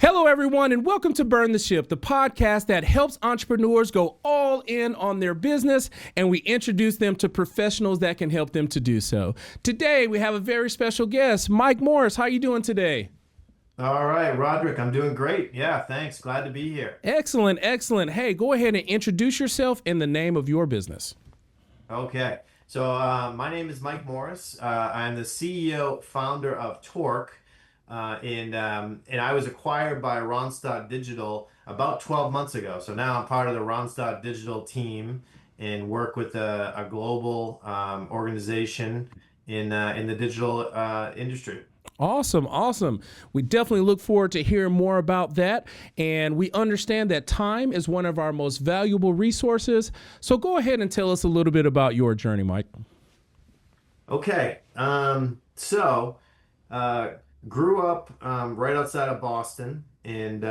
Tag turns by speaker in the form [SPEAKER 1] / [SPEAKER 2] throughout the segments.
[SPEAKER 1] Hello, everyone, and welcome to Burn the Ship, the podcast that helps entrepreneurs go all in on their business, and we introduce them to professionals that can help them to do so. Today, we have a very special guest, Mike Morris. How are you doing today?
[SPEAKER 2] All right, Roderick, I'm doing great. Yeah, thanks. Glad to be here.
[SPEAKER 1] Excellent, excellent. Hey, go ahead and introduce yourself in the name of your business.
[SPEAKER 2] Okay, my name is Mike Morris. I'm the CEO, founder of Torc, and I was acquired by Ronstadt Digital about 12 months ago. So now I'm part of the Ronstadt Digital team and work with a global organization in the digital industry.
[SPEAKER 1] Awesome, awesome. We definitely look forward to hearing more about that. And we understand that time is one of our most valuable resources. So go ahead and tell us a little bit about your journey, Mike.
[SPEAKER 2] Okay, uh, grew up right outside of Boston, and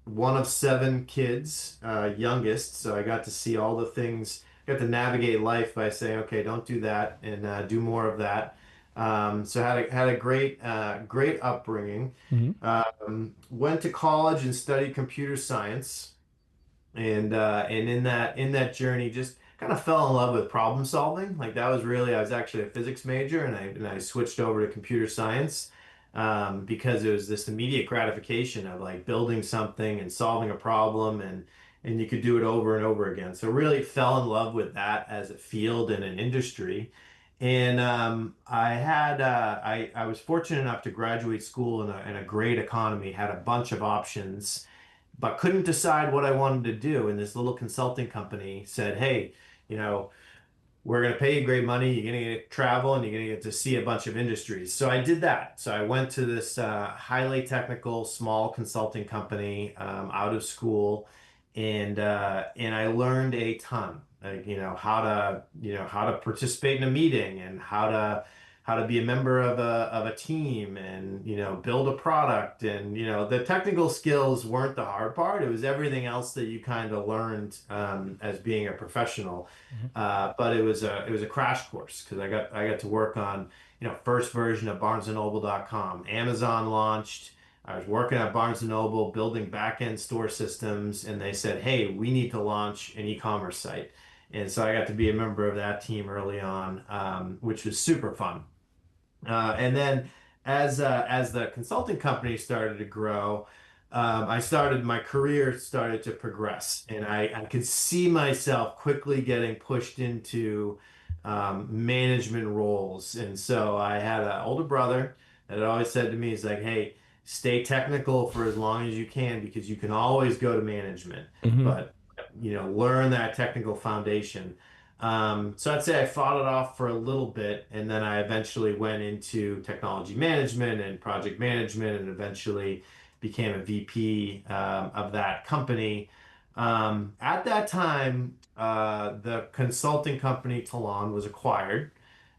[SPEAKER 2] one of seven kids, youngest. So I got to see all the things, got to navigate life by saying, okay, don't do that, and do more of that. So had a great upbringing.
[SPEAKER 1] Mm-hmm.
[SPEAKER 2] Went to college and studied computer science, and in that journey just kind of fell in love with problem solving. Like that was really, I was actually a physics major, and I switched over to computer science because it was this immediate gratification of like building something and solving a problem, and you could do it over and over again. So really fell in love with that as a field and an industry. And I was fortunate enough to graduate school in a great economy, had a bunch of options, but couldn't decide what I wanted to do. And this little consulting company said, "Hey, you know, we're going to pay you great money. You're going to get to travel, and you're going to get to see a bunch of industries." So I did that. So I went to this highly technical small consulting company out of school, and I learned a ton. Like, how to participate in a meeting, and how to be a member of a team, and build a product. And the technical skills weren't the hard part. It was everything else that you kind of learned as being a professional. But it was a crash course because I got to work on first version of BarnesandNoble.com. Amazon launched. I was working at Barnes& and Noble building back-end store systems, and they said, "Hey, we need to launch an e-commerce site." And so I got to be a member of that team early on, which was super fun. And then as the consulting company started to grow, my career started to progress, and I could see myself quickly getting pushed into management roles. And so I had an older brother that had always said to me, he's like, "Hey, stay technical for as long as you can because you can always go to management,
[SPEAKER 1] Mm-hmm.
[SPEAKER 2] but learn that technical foundation." So I'd say I fought it off for a little bit, and then I eventually went into technology management and project management, and eventually became a VP of that company. At that time, the consulting company Talon was acquired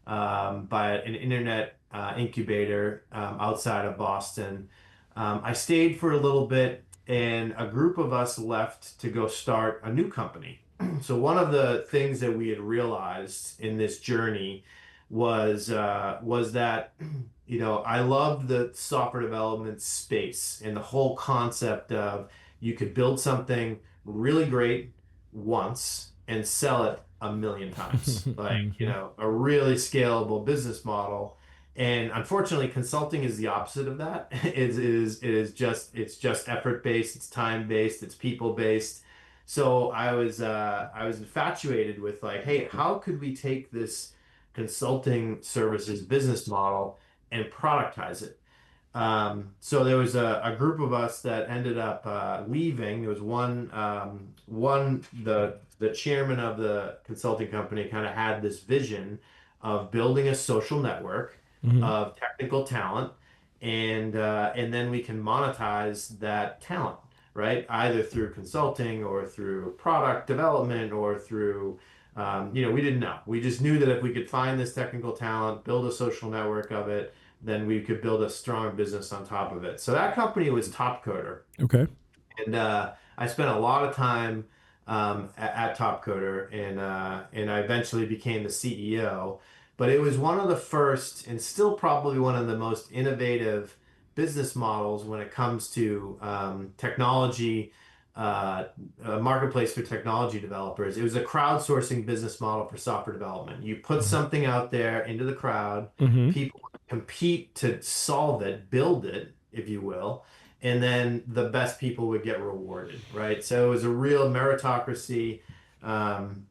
[SPEAKER 2] by an internet incubator outside of Boston. I stayed for a little bit, and a group of us left to go start a new company. So one of the things that we had realized in this journey was that I loved the software development space and the whole concept of you could build something really great once and sell it a million times, like
[SPEAKER 1] Mm-hmm.
[SPEAKER 2] a really scalable business model. And unfortunately, consulting is the opposite of that. It's just effort based, it's time based, it's people based. So I was infatuated with like, hey, how could we take this consulting services business model and productize it? So there was a group of us that ended up leaving. There was the chairman of the consulting company kind of had this vision of building a social network
[SPEAKER 1] Mm-hmm.
[SPEAKER 2] of technical talent, and then we can monetize that talent, right? Either through consulting or through product development or through we didn't know. We just knew that if we could find this technical talent, build a social network of it, then we could build a strong business on top of it. So that company was Topcoder,
[SPEAKER 1] Okay.
[SPEAKER 2] and I spent a lot of time at Topcoder, and I eventually became the CEO. But it was one of the first, and still probably one of the most innovative business models when it comes to technology, a marketplace for technology developers. It was a crowdsourcing business model for software development. You put something out there into the crowd,
[SPEAKER 1] Mm-hmm.
[SPEAKER 2] people compete to solve it, build it, if you will, and then the best people would get rewarded, right? So it was a real meritocracy,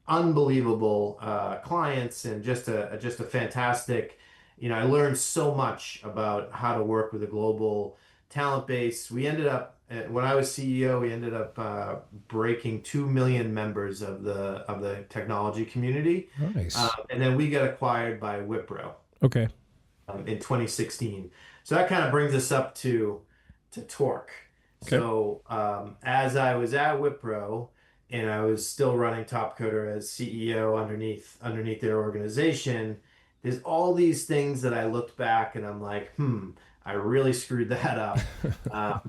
[SPEAKER 2] unbelievable clients, and just a fantastic. I learned so much about how to work with a global talent base. We ended up when I was CEO, we ended up breaking 2 million members of the technology community,
[SPEAKER 1] Nice.
[SPEAKER 2] and then we got acquired by Wipro
[SPEAKER 1] Okay.
[SPEAKER 2] in 2016. So that kind of brings us up to Torc.
[SPEAKER 1] Okay.
[SPEAKER 2] So as I was at Wipro and I was still running Topcoder as CEO underneath their organization, there's all these things that I looked back and I'm like, I really screwed that up.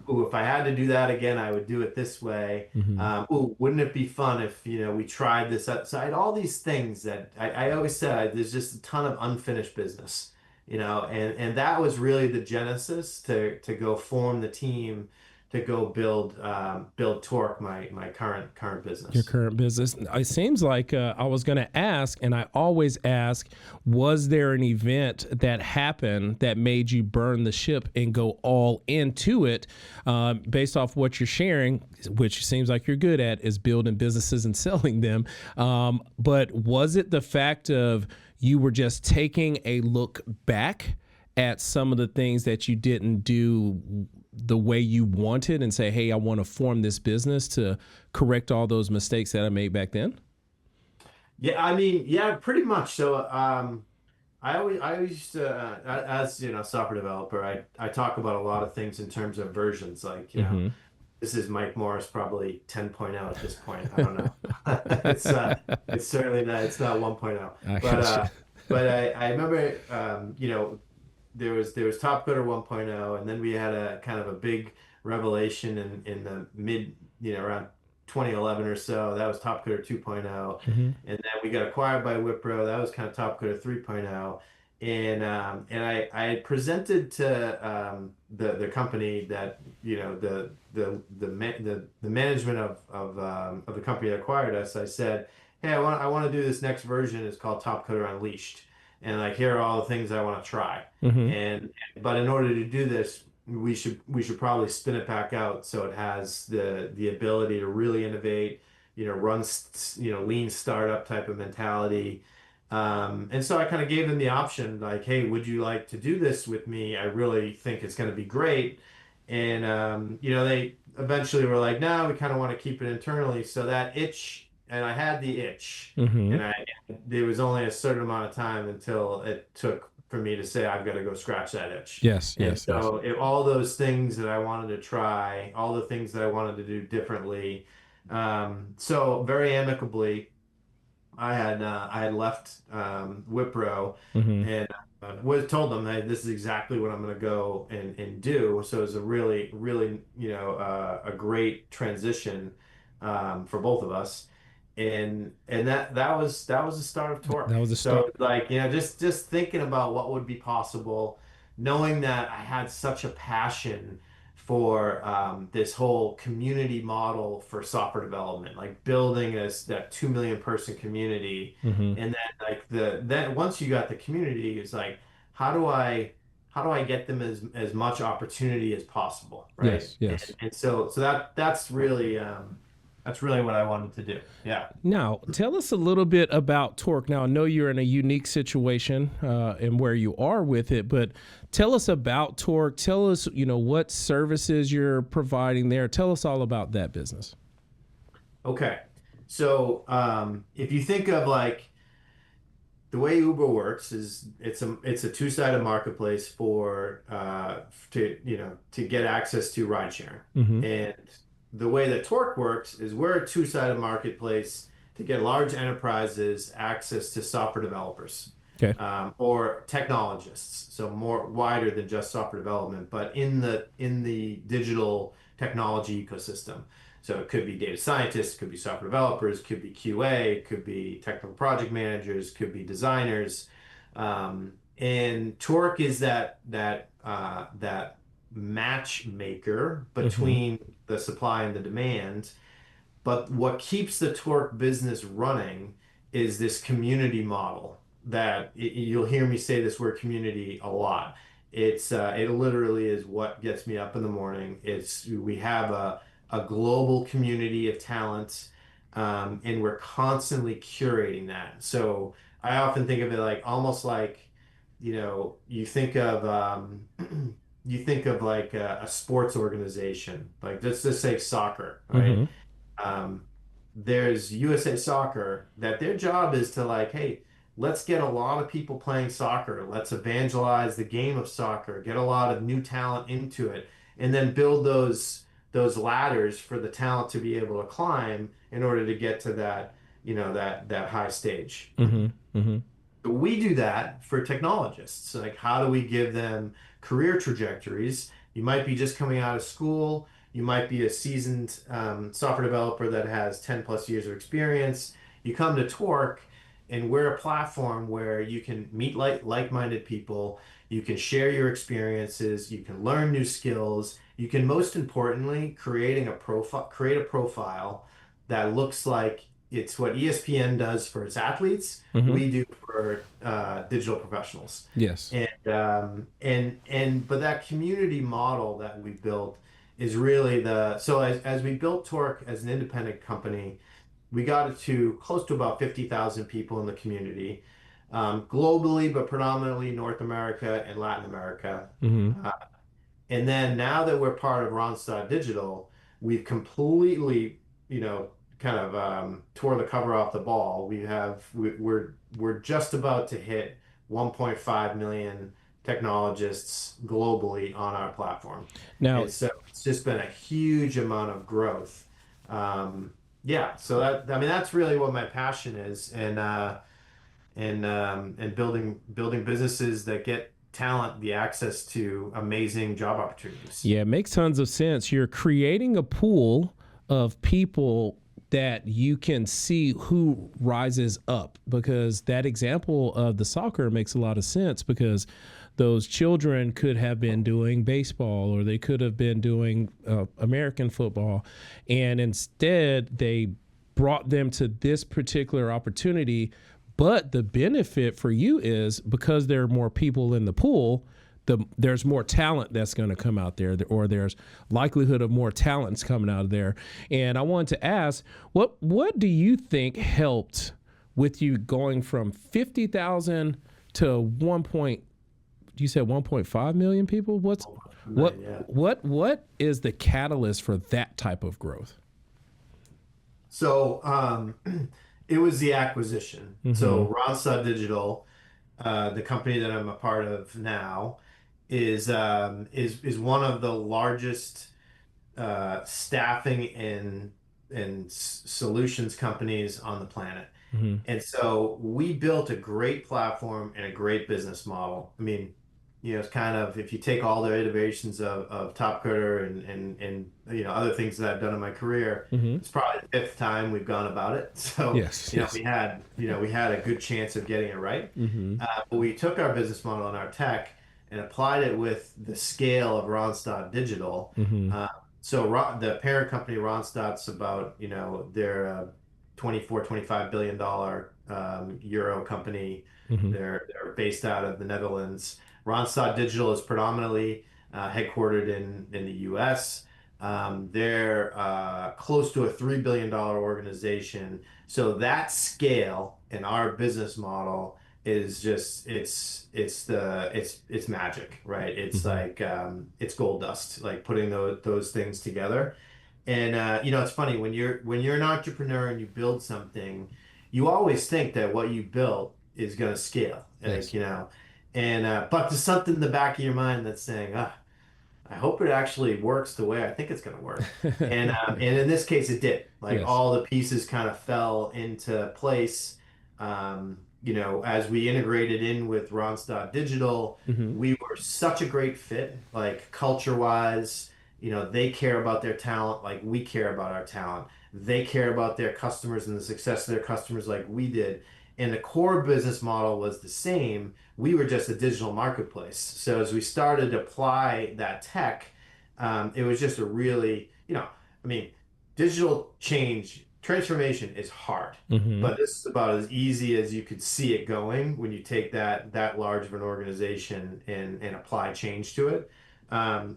[SPEAKER 2] Ooh, if I had to do that again, I would do it this way.
[SPEAKER 1] Mm-hmm.
[SPEAKER 2] Ooh, wouldn't it be fun if, we tried this out? So I had all these things that I always said, there's just a ton of unfinished business, and that was really the genesis to go form the team to go build Torc, my current
[SPEAKER 1] Your
[SPEAKER 2] business.
[SPEAKER 1] current business. It seems like I was going to ask, and I always ask, was there an event that happened that made you burn the ship and go all into it? Based off what you're sharing, which seems like you're good at, is building businesses and selling them. But was it the fact of you were just taking a look back at some of the things that you didn't do the way you wanted and say, hey, I want to form this business to correct all those mistakes that I made back then?
[SPEAKER 2] Yeah, I mean, yeah, pretty much. So, I always used to, as software developer, I talk about a lot of things in terms of versions. Like,
[SPEAKER 1] Mm-hmm.
[SPEAKER 2] this is Mike Morris, probably 10.0 at this point. I don't know. It's certainly not. It's not 1.0.
[SPEAKER 1] I
[SPEAKER 2] But
[SPEAKER 1] got you.
[SPEAKER 2] I remember, there was Top Coder 1.0, and then we had a kind of a big revelation in the mid, around 2011 or so. That was Top Coder 2.0,
[SPEAKER 1] Mm-hmm.
[SPEAKER 2] and then we got acquired by Wipro. That was kind of Top Coder 3.0. And I had presented to the company that the management of the company that acquired us. I said, hey, I want to do this next version. It's called Top Coder Unleashed, and like here are all the things I want to try.
[SPEAKER 1] Mm-hmm.
[SPEAKER 2] And but in order to do this, we should probably spin it back out so it has the ability to really innovate, run lean startup type of mentality. And so I kind of gave them the option, like, hey, would you like to do this with me? I really think it's going to be great. And they eventually were like, no, we kind of want to keep it internally. So that itch, and I had the itch,
[SPEAKER 1] Mm-hmm.
[SPEAKER 2] and there was only a certain amount of time until it took for me to say I've got to go scratch that itch.
[SPEAKER 1] Yes,
[SPEAKER 2] And
[SPEAKER 1] yes, yes.
[SPEAKER 2] so all those things that I wanted to try, all the things that I wanted to do differently, so very amicably, I had left Wipro
[SPEAKER 1] Mm-hmm.
[SPEAKER 2] and was told them, hey, this is exactly what I'm going to go and do. So it was a really, really, a great transition for both of us. And that was the start of Torc.
[SPEAKER 1] That was the start.
[SPEAKER 2] So like, just thinking about what would be possible, knowing that I had such a passion for this whole community model for software development, like building that 2 million person community.
[SPEAKER 1] Mm-hmm.
[SPEAKER 2] And then like then once you got the community, it's like, how do I get them as much opportunity as possible, right?
[SPEAKER 1] Yes,
[SPEAKER 2] And,
[SPEAKER 1] yes.
[SPEAKER 2] and so that's really what I wanted to do. Yeah.
[SPEAKER 1] Now, tell us a little bit about Torc. Now, I know you're in a unique situation and where you are with it, but tell us about Torc. Tell us, what services you're providing there. Tell us all about that business.
[SPEAKER 2] Okay. So if you think of like the way Uber works is it's a two-sided marketplace for to get access to ride sharing.
[SPEAKER 1] Mm-hmm.
[SPEAKER 2] And the way that Torc works is we're a two-sided marketplace to get large enterprises access to software developers,
[SPEAKER 1] Okay.
[SPEAKER 2] or technologists, so more wider than just software development, but in the digital technology ecosystem. So it could be data scientists, could be software developers, could be QA, could be technical project managers, could be designers. And Torc is that matchmaker
[SPEAKER 1] Mm-hmm.
[SPEAKER 2] between the supply and the demand. But what keeps the Torc business running is this community model that you'll hear me say this word community a lot. It literally is what gets me up in the morning. It's we have a global community of talent, and we're constantly curating that. So I often think of it like almost like, you think of you think of like a sports organization, like let's just say soccer, right?
[SPEAKER 1] Mm-hmm.
[SPEAKER 2] um, there's USA Soccer that their job is to like, hey, let's get a lot of people playing soccer. Let's evangelize the game of soccer, get a lot of new talent into it, and then build those ladders for the talent to be able to climb in order to get to that, that high stage.
[SPEAKER 1] Mm-hmm. Mm-hmm.
[SPEAKER 2] We do that for technologists. Like, how do we give them career trajectories? You might be just coming out of school. You might be a seasoned software developer that has 10 plus years of experience. You come to Torc, and we're a platform where you can meet like-minded people. You can share your experiences. You can learn new skills. You can, most importantly, create a profile that looks like it's what ESPN does for its athletes,
[SPEAKER 1] Mm-hmm.
[SPEAKER 2] we do for digital professionals.
[SPEAKER 1] Yes.
[SPEAKER 2] But that community model that we built is really so as we built Torc as an independent company, we got it to close to about 50,000 people in the community, globally, but predominantly North America and Latin America.
[SPEAKER 1] Mm-hmm.
[SPEAKER 2] Uh, and then now that we're part of Randstad Digital, we've completely, kind of tore the cover off the ball. We're just about to hit 1.5 million technologists globally on our platform.
[SPEAKER 1] Now,
[SPEAKER 2] And so it's just been a huge amount of growth. Yeah, so I mean, that's really what my passion is, and building businesses that get talent the access to amazing job opportunities.
[SPEAKER 1] yeah, it makes tons of sense. You're creating a pool of people that you can see who rises up, because that example of the soccer makes a lot of sense, because those children could have been doing baseball, or they could have been doing American football, and instead they brought them to this particular opportunity. But the benefit for you is, because there are more people in the pool, there's more talent that's going to come out there, or there's likelihood of more talents coming out of there. And I wanted to ask, what do you think helped with you going from 50,000 to you said 1.5 million people?
[SPEAKER 2] Yeah.
[SPEAKER 1] What is the catalyst for that type of growth?
[SPEAKER 2] So it was the acquisition.
[SPEAKER 1] Mm-hmm.
[SPEAKER 2] So Randstad Digital, the company that I'm a part of now, is one of the largest staffing and solutions companies on the planet.
[SPEAKER 1] Mm-hmm.
[SPEAKER 2] And so we built a great platform and a great business model. I mean, it's kind of, if you take all the innovations of Top Coder and other things that I've done in my career,
[SPEAKER 1] Mm-hmm.
[SPEAKER 2] it's probably the fifth time we've gone about it. So,
[SPEAKER 1] Yes. Yes.
[SPEAKER 2] we had a good chance of getting it right.
[SPEAKER 1] Mm-hmm.
[SPEAKER 2] But we took our business model and our tech and applied it with the scale of Randstad Digital.
[SPEAKER 1] Mm-hmm.
[SPEAKER 2] So the parent company Randstad's about, they're a 25 billion dollar euro company.
[SPEAKER 1] Mm-hmm.
[SPEAKER 2] They're based out of the Netherlands. Randstad Digital is predominantly headquartered in the U.S. They're close to a $3 billion organization. So that scale in our business model is just it's magic, right? It's
[SPEAKER 1] Mm-hmm.
[SPEAKER 2] like it's gold dust, like putting those things together. And it's funny when you're an entrepreneur and you build something, you always think that what you built is going to scale, like
[SPEAKER 1] Yes.
[SPEAKER 2] and but there's something in the back of your mind that's saying, I hope it actually works the way I think it's going to work. And in this case, it did. Like
[SPEAKER 1] Yes.
[SPEAKER 2] all the pieces kind of fell into place. As we integrated in with Randstad Digital,
[SPEAKER 1] Mm-hmm.
[SPEAKER 2] we were such a great fit, like culture wise. They care about their talent like we care about our talent. They care about their customers and the success of their customers like we did. and the core business model was the same. We were just a digital marketplace. So as we started to apply that tech, it was just a really, I mean, digital transformation is hard,
[SPEAKER 1] Hmm.
[SPEAKER 2] but this is about as easy as you could see it going when you take that large of an organization and apply change to it.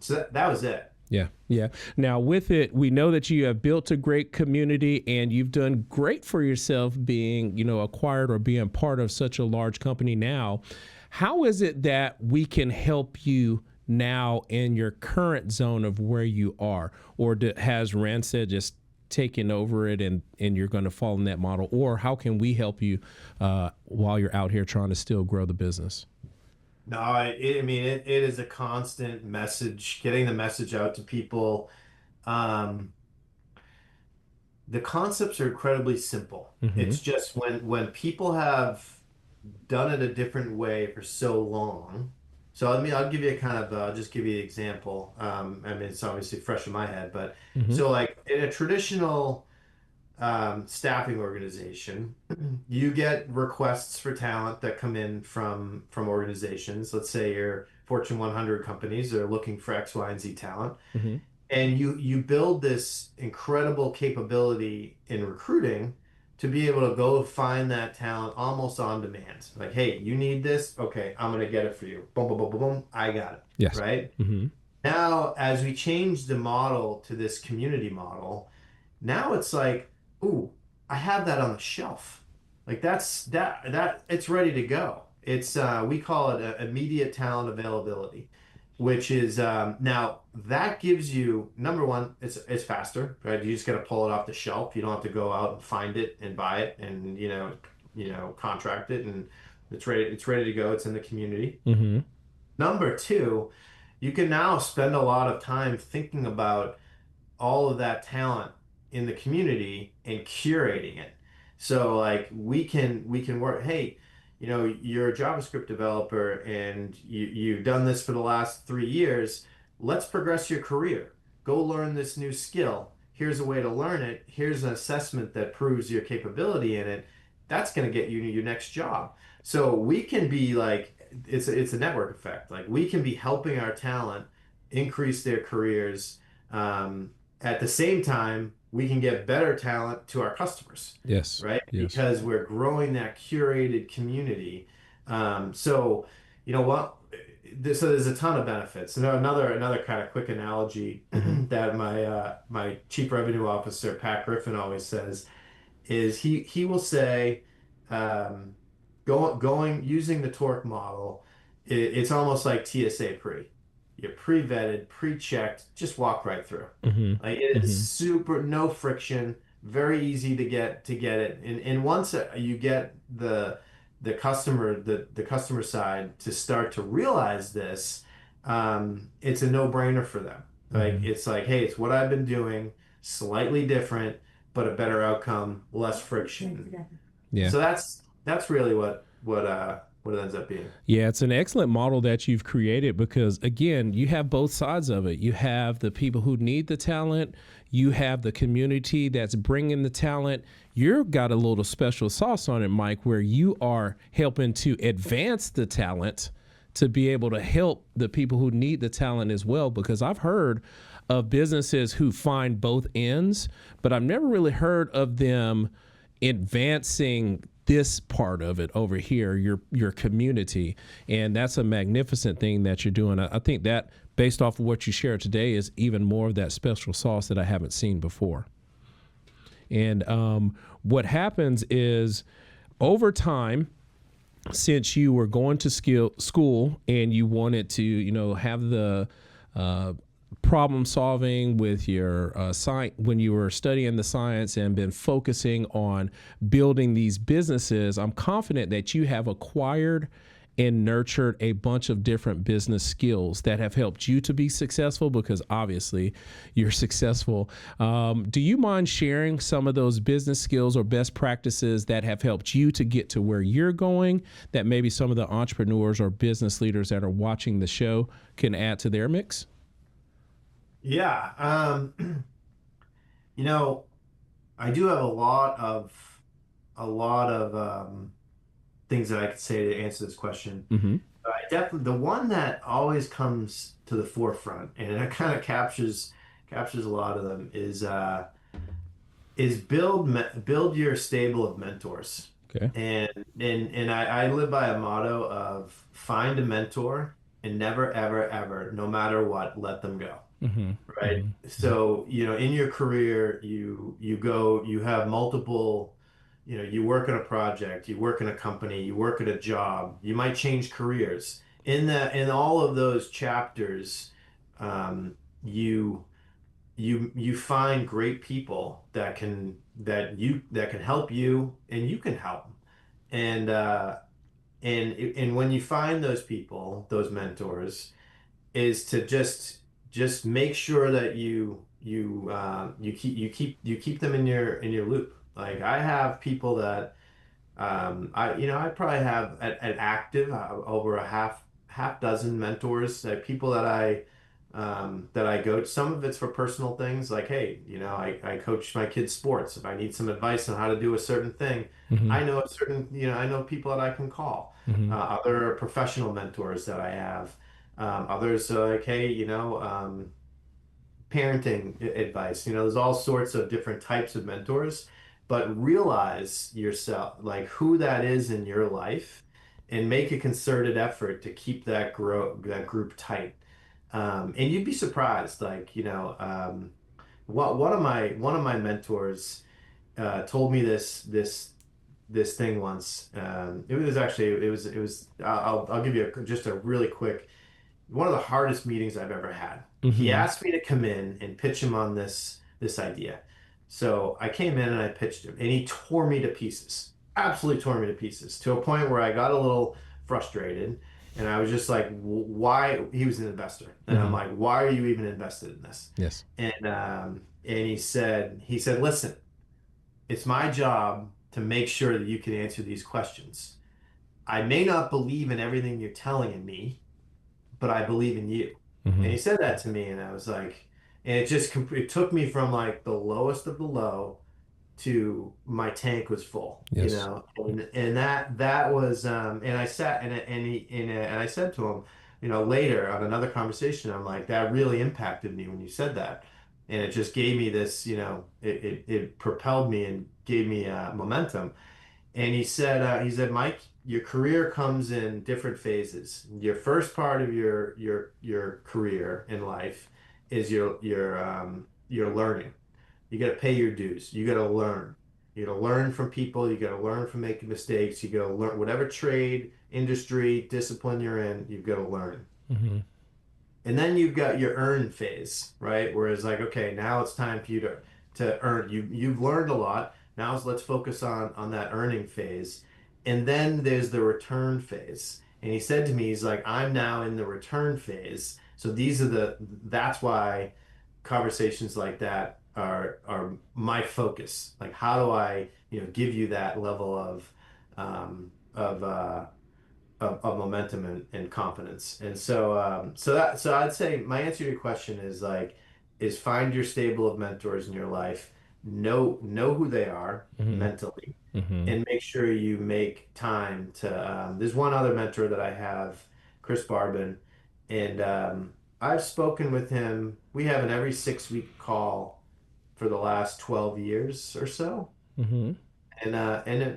[SPEAKER 2] So that was it.
[SPEAKER 1] Yeah, yeah. Now, with it, we know that you have built a great community and you've done great for yourself being, acquired or being part of such a large company now. How is it that we can help you now in your current zone of where you are? Or has Randstad just taken over it and you're going to follow in that model? Or how can we help you while you're out here trying to still grow the business?
[SPEAKER 2] No, I mean, it is a constant message, getting the message out to people. Um, the concepts are incredibly simple.
[SPEAKER 1] Hmm.
[SPEAKER 2] It's just when people have done it a different way for so long. So I'll give you a kind of I'll just give you an example. I mean, it's obviously fresh in my head, but
[SPEAKER 1] Hmm.
[SPEAKER 2] so like in a traditional staffing organization, you get requests for talent that come in from organizations. Let's say your Fortune 100 companies are looking for X, Y, and Z talent,
[SPEAKER 1] Hmm.
[SPEAKER 2] and you build this incredible capability in recruiting to be able to go find that talent almost on demand. Like, hey, you need this? Okay, I'm gonna get it for you. Boom, boom, boom, boom, boom. I got it.
[SPEAKER 1] Yes.
[SPEAKER 2] Right?
[SPEAKER 1] Hmm.
[SPEAKER 2] Now, as we change the model to this community model, now it's like, ooh, I have that on the shelf. Like that it's ready to go. It's we call it immediate talent availability, which is now that gives you number one, it's faster, right? You just got to pull it off the shelf. You don't have to go out and find it and buy it and contract it and it's ready to go. It's in the community.
[SPEAKER 1] Hmm.
[SPEAKER 2] Number two, you can now spend a lot of time thinking about all of that talent in the community and curating it. So like we can work, hey, you're a JavaScript developer and you've done this for the last 3 years. Let's progress your career. Go learn this new skill. Here's a way to learn it. Here's an assessment that proves your capability in it. That's going to get you your next job. So we can be like, it's a network effect. Like we can be helping our talent increase their careers. At the same time, we can get better talent to our customers,
[SPEAKER 1] Yes.
[SPEAKER 2] right?
[SPEAKER 1] Yes.
[SPEAKER 2] Because we're growing that curated community. So, you know what? So there's a ton of benefits. Another kind of quick analogy
[SPEAKER 1] Hmm.
[SPEAKER 2] that my chief revenue officer Pat Griffin always says is he will say, um, going using the Torc model, it's almost like TSA pre. You're pre-vetted, pre-checked, just walk right through.
[SPEAKER 1] Hmm.
[SPEAKER 2] Like it is
[SPEAKER 1] Hmm.
[SPEAKER 2] super no friction, very easy to get it. And once you get the customer side to start to realize this, it's a no-brainer for them. Like
[SPEAKER 1] Hmm.
[SPEAKER 2] it's like, hey, it's what I've been doing, slightly different but a better outcome, less friction.
[SPEAKER 1] Yeah.
[SPEAKER 2] So that's really what it ends up being.
[SPEAKER 1] Yeah, it's an excellent model that you've created because, again, you have both sides of it. You have the people who need the talent, you have the community that's bringing the talent. You've got a little special sauce on it, Mike, where you are helping to advance the talent to be able to help the people who need the talent as well. Because I've heard of businesses who find both ends, but I've never really heard of them advancing this part of it over here, your community. And that's a magnificent thing that you're doing. I think that based off of what you shared today is even more of that special sauce that I haven't seen before. And what happens is over time, since you were going to school and you wanted to, have the uh, problem solving with your science when you were studying the science and been focusing on building these businesses, I'm confident that you have acquired and nurtured a bunch of different business skills that have helped you to be successful because obviously you're successful. Do you mind sharing some of those business skills or best practices that have helped you to get to where you're going that maybe some of the entrepreneurs or business leaders that are watching the show can add to their mix?
[SPEAKER 2] Yeah. You know, I do have a lot of things that I could say to answer this question.
[SPEAKER 1] Mm-hmm.
[SPEAKER 2] I definitely the one that always comes to the forefront, and it kind of captures a lot of them, is build your stable of mentors.
[SPEAKER 1] Okay.
[SPEAKER 2] And I live by a motto of find a mentor and never ever ever, no matter what, let them go.
[SPEAKER 1] Mm-hmm.
[SPEAKER 2] Right?
[SPEAKER 1] Mm-hmm.
[SPEAKER 2] So, in your career, you have multiple, you work on a project, you work in a company, you work at a job, you might change careers. In all of those chapters, um, you you find great people that can help you and you can help them. And when you find those people, those mentors, is to just make sure that you keep them in your loop. Like I have people that I probably have an active over a half dozen mentors, people that I go to. Some of it's for personal things, like hey, I coach my kids' sports. If I need some advice on how to do a certain thing,
[SPEAKER 1] Mm-hmm.
[SPEAKER 2] I know people that I can call.
[SPEAKER 1] Mm-hmm.
[SPEAKER 2] Other professional mentors that I have. Others are like hey, parenting advice. There's all sorts of different types of mentors, but realize yourself, like who that is in your life, and make a concerted effort to keep that group tight. And you'd be surprised, like, one of my mentors told me this thing once. I'll give you just a really quick one of the hardest meetings I've ever had. He
[SPEAKER 1] Mm-hmm.
[SPEAKER 2] asked me to come in and pitch him on this idea. So I came in and I pitched him, and he tore me to pieces. Absolutely tore me to pieces to a point where I got a little frustrated, and I was just like, "Why?" He was an investor, and I'm
[SPEAKER 1] Mm-hmm.
[SPEAKER 2] like, "Why are you even invested in this?"
[SPEAKER 1] Yes.
[SPEAKER 2] And he said, "Listen, it's my job to make sure that you can answer these questions. I may not believe in everything you're telling me, but I believe in you." And
[SPEAKER 1] Mm-hmm.
[SPEAKER 2] he said that to me, and I was like, and it took me from like the lowest of the low to my tank was full,
[SPEAKER 1] Yes.
[SPEAKER 2] and that was, and I sat and I said to him, later on another conversation, I'm like, that really impacted me when you said that, and it just gave me this, it propelled me and gave me momentum. And he said, Mike, your career comes in different phases. Your first part of your career in life is your learning. You got to pay your dues. You got to learn. You got to learn from people. You got to learn from making mistakes. You got to learn whatever trade, industry, discipline you're in. You've got to learn.
[SPEAKER 1] Mm-hmm.
[SPEAKER 2] And then you've got your earn phase, right? Whereas like, okay, now it's time for you to earn. You've learned a lot. Now let's focus on that earning phase. And then there's the return phase. And he said to me, he's like, I'm now in the return phase. So that's why conversations like that are my focus. Like how do I, give you that level um of of momentum and confidence. And so I'd say my answer to your question is like is find your stable of mentors in your life, know who they are
[SPEAKER 1] Mm-hmm.
[SPEAKER 2] mentally,
[SPEAKER 1] Mm-hmm.
[SPEAKER 2] and make sure you make time to there's one other mentor that I have, Chris Barbin, and I've spoken with him. We have an every 6 week call for the last 12 years or so,
[SPEAKER 1] Mm-hmm.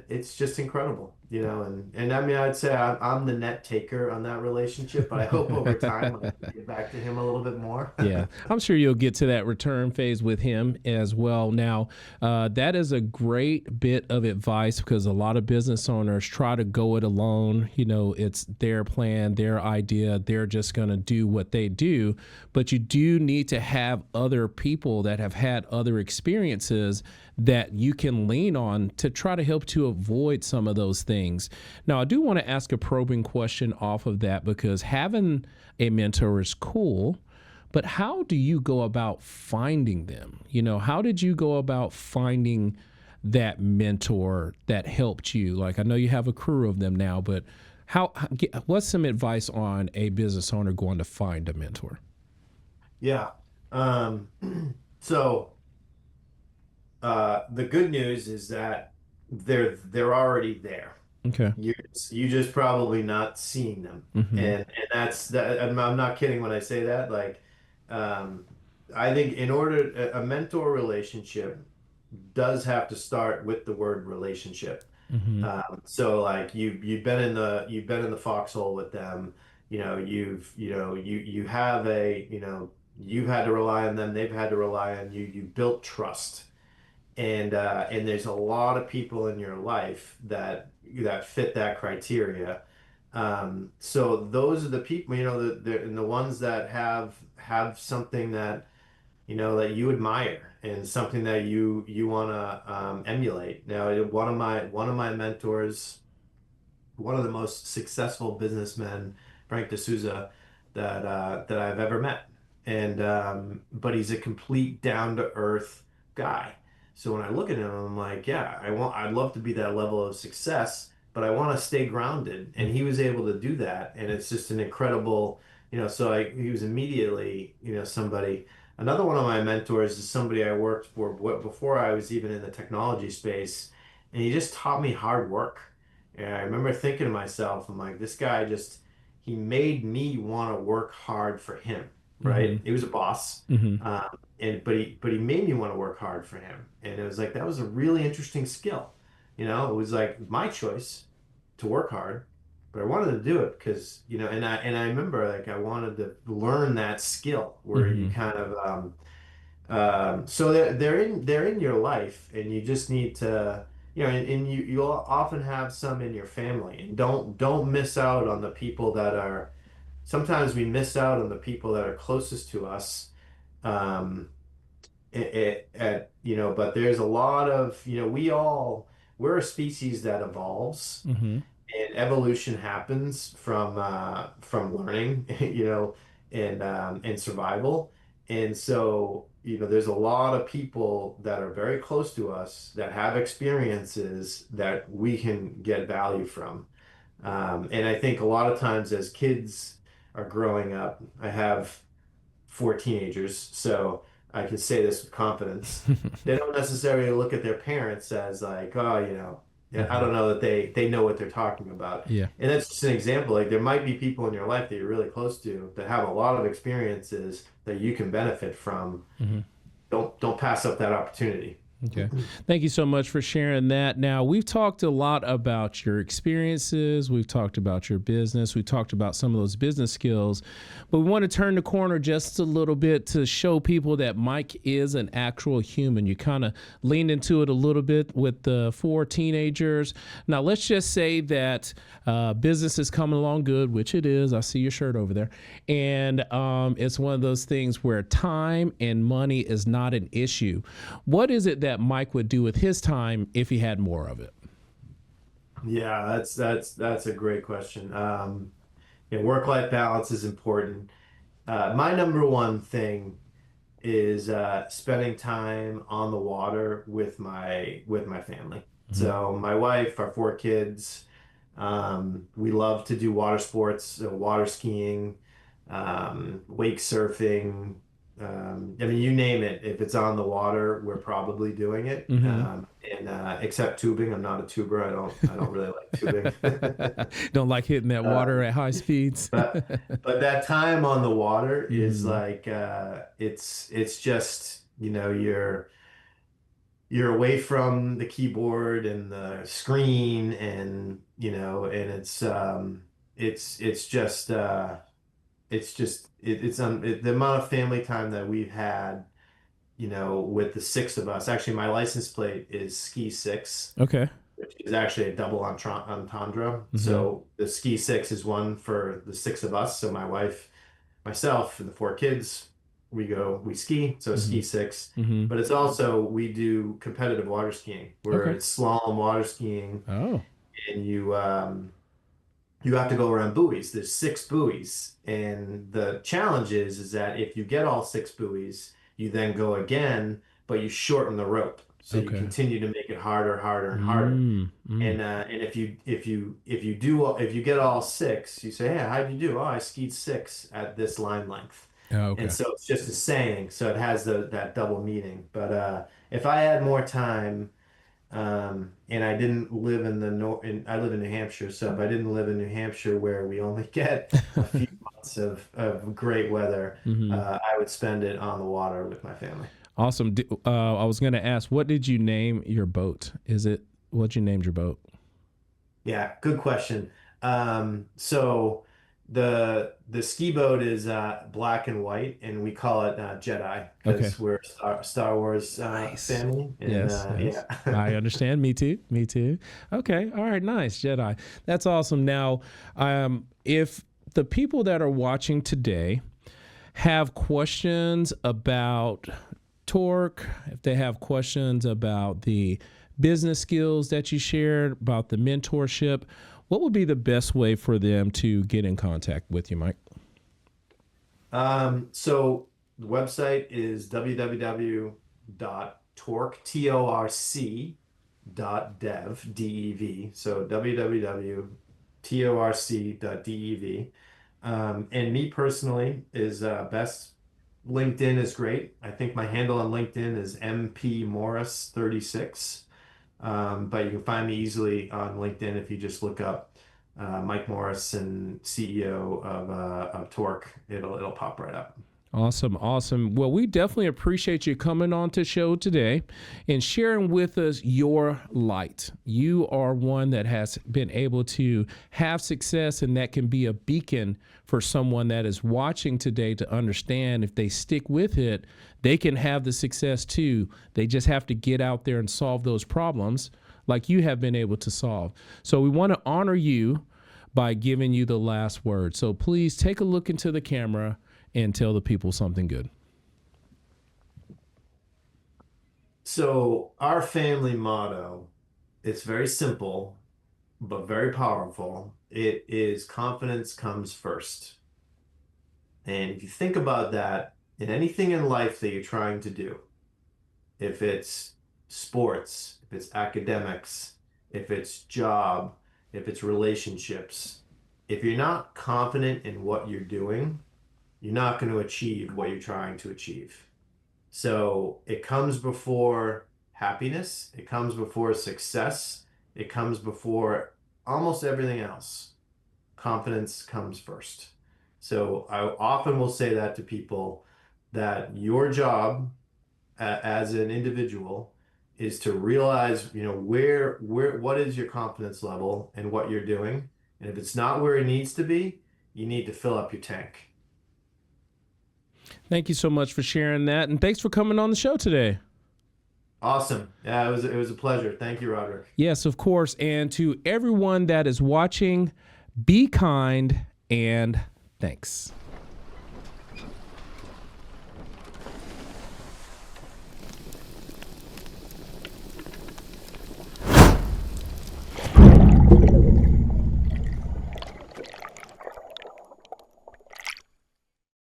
[SPEAKER 2] it's just incredible, and I mean, I'd say I'm the net taker on that relationship, but I hope over time I can get back to him a little bit more.
[SPEAKER 1] Yeah, I'm sure you'll get to that return phase with him as well. Now, that is a great bit of advice because a lot of business owners try to go it alone. It's their plan, their idea. They're just going to do what they do. But you do need to have other people that have had other experiences that you can lean on to try to help to avoid some of those things. Now, I do want to ask a probing question off of that because having a mentor is cool. But how do you go about finding them? How did you go about finding that mentor that helped you? Like, I know you have a crew of them now, but what's some advice on a business owner going to find a mentor?
[SPEAKER 2] Yeah. Um, so the good news is that they're already there.
[SPEAKER 1] Okay.
[SPEAKER 2] You you just probably not seeing them,
[SPEAKER 1] Mm-hmm.
[SPEAKER 2] and that's that. I'm not kidding when I say that. Like, um, I think in order a mentor relationship does have to start with the word relationship.
[SPEAKER 1] Mm-hmm.
[SPEAKER 2] So like you've been in the foxhole with them. You have a you've had to rely on them. They've had to rely on you. You built trust and there's a lot of people in your life that fit that criteria. So those are the people, and the ones that have something that that you admire and something that you want to emulate. Now, one of my mentors, one of the most successful businessmen, Frank D'Souza, that I've ever met. And but he's a complete down to earth guy. So when I look at him, I'm like, yeah, I'd love to be that level of success, but I want to stay grounded. And he was able to do that, and it's just an incredible, he was immediately, somebody. Another one of my mentors is somebody I worked for before I was even in the technology space, and he just taught me hard work. And I remember thinking to myself, I'm like, this guy just, he made me want to work hard for him,
[SPEAKER 1] Mm-hmm.
[SPEAKER 2] right? He was a boss,
[SPEAKER 1] Mm-hmm.
[SPEAKER 2] but he made me want to work hard for him. And it was like, that was a really interesting skill. It was like my choice to work hard, but I wanted to do it because, and I remember like I wanted to learn that skill where you
[SPEAKER 1] Mm-hmm.
[SPEAKER 2] kind of, so they're in your life, and you just need to, and you'll often have some in your family, and don't miss out on the people that are. Sometimes we miss out on the people that are closest to us. Um, but there's a lot of, we're a species that evolves,
[SPEAKER 1] Mm-hmm.
[SPEAKER 2] and evolution happens from learning, and survival. And so, there's a lot of people that are very close to us that have experiences that we can get value from. And I think a lot of times as kids are growing up, I have four teenagers, so I can say this with confidence. They don't necessarily look at their parents as like, oh, yeah, I
[SPEAKER 1] Mm-hmm.
[SPEAKER 2] don't know that they know what they're talking about.
[SPEAKER 1] Yeah.
[SPEAKER 2] And that's just an example. Like there might be people in your life that you're really close to that have a lot of experiences that you can benefit from.
[SPEAKER 1] Mm-hmm.
[SPEAKER 2] Don't pass up that opportunity.
[SPEAKER 1] Okay. Thank you so much for sharing that. Now, we've talked a lot about your experiences. We've talked about your business. We talked about some of those business skills, but we want to turn the corner just a little bit to show people that Mike is an actual human. You kind of leaned into it a little bit with the four teenagers. Now, let's just say that business is coming along good, which it is. I see your shirt over there. And it's one of those things where time and money is not an issue. What is it that Mike would do with his time if he had more of it?
[SPEAKER 2] Yeah, that's a great question. Yeah, work-life balance is important. My number one thing is spending time on the water with my family.
[SPEAKER 1] Mm-hmm.
[SPEAKER 2] So my wife, our four kids, we love to do water sports, so water skiing, wake surfing. I mean, you name it. If it's on the water, we're probably doing it.
[SPEAKER 1] Mm-hmm.
[SPEAKER 2] And except tubing, I'm not a tuber. I don't really like tubing.
[SPEAKER 1] Don't like hitting that water
[SPEAKER 2] Um,
[SPEAKER 1] at high speeds.
[SPEAKER 2] but that time on the water is
[SPEAKER 1] Mm-hmm.
[SPEAKER 2] like it's just you're away from the keyboard and the screen and and it's just the amount of family time that we've had with the six of us. Actually, my license plate is ski six,
[SPEAKER 1] Okay.
[SPEAKER 2] which is actually a double entendre.
[SPEAKER 1] Mm-hmm.
[SPEAKER 2] So the ski six is one for the six of us. So my wife, myself, and the four kids, we ski. So
[SPEAKER 1] Mm-hmm.
[SPEAKER 2] ski six.
[SPEAKER 1] Mm-hmm.
[SPEAKER 2] But it's also, we do competitive water skiing where
[SPEAKER 1] Okay.
[SPEAKER 2] it's slalom water skiing,
[SPEAKER 1] Oh.
[SPEAKER 2] and you have to go around buoys. There's six buoys. And the challenge is that if you get all six buoys, you then go again, but you shorten the rope. So you
[SPEAKER 1] Okay.
[SPEAKER 2] continue to make it harder, harder, and harder.
[SPEAKER 1] Mm-hmm.
[SPEAKER 2] And if you get all six, you say, "Hey, how'd you do?" "Oh, I skied six at this line length."
[SPEAKER 1] Oh,
[SPEAKER 2] And
[SPEAKER 1] okay.
[SPEAKER 2] so it's just a saying, so it has that double meaning. But if I had more time, And I didn't live in the I live in New Hampshire, so if I didn't live in New Hampshire where we only get a few months of great weather,
[SPEAKER 1] Hmm.
[SPEAKER 2] I would spend it on the water with my family.
[SPEAKER 1] Awesome. I was going to ask, what did you name your boat? What you named your boat?
[SPEAKER 2] Yeah, good question. So the ski boat is black and white, and we call it Jedi
[SPEAKER 1] Okay.
[SPEAKER 2] because we're Star Wars
[SPEAKER 1] Nice.
[SPEAKER 2] family, and
[SPEAKER 1] Yes, yes.
[SPEAKER 2] yeah.
[SPEAKER 1] I understand. Me too. Me too. Okay. All right. Nice. Jedi. That's awesome. Now, if the people that are watching today have questions about Torc, if they have questions about the business skills that you shared, about the mentorship, what would be the best way for them to get in contact with you, Mike?
[SPEAKER 2] So the website is www.torc.dev, D-E-V. So www.torc.dev. And me personally is best. LinkedIn is great. I think my handle on LinkedIn is mpmorris36. But you can find me easily on LinkedIn if you just look up Mike Morrison, CEO of Torc. It'll pop right up.
[SPEAKER 1] Awesome, awesome. Well, we definitely appreciate you coming on to show today and sharing with us your light. You are one that has been able to have success, and that can be a beacon for someone that is watching today to understand if they stick with it, they can have the success too. They just have to get out there and solve those problems like you have been able to solve. So we want to honor you by giving you the last word. So please take a look into the camera and tell the people something good.
[SPEAKER 2] So our family motto, it's very simple, but very powerful. It is confidence comes first. And if you think about that in anything in life that you're trying to do, if it's sports, if it's academics, if it's job, if it's relationships, if you're not confident in what you're doing, you're not going to achieve what you're trying to achieve. So it comes before happiness, it comes before success, it comes before almost everything else. Confidence comes first. So I often will say that to people that your job as an individual is to realize, what is your confidence level and what you're doing. And if it's not where it needs to be, you need to fill up your tank.
[SPEAKER 1] Thank you so much for sharing that. And thanks for coming on the show today.
[SPEAKER 2] Awesome. Yeah, it was a pleasure. Thank you, Roderick.
[SPEAKER 1] Yes, of course. And to everyone that is watching, be kind and thanks.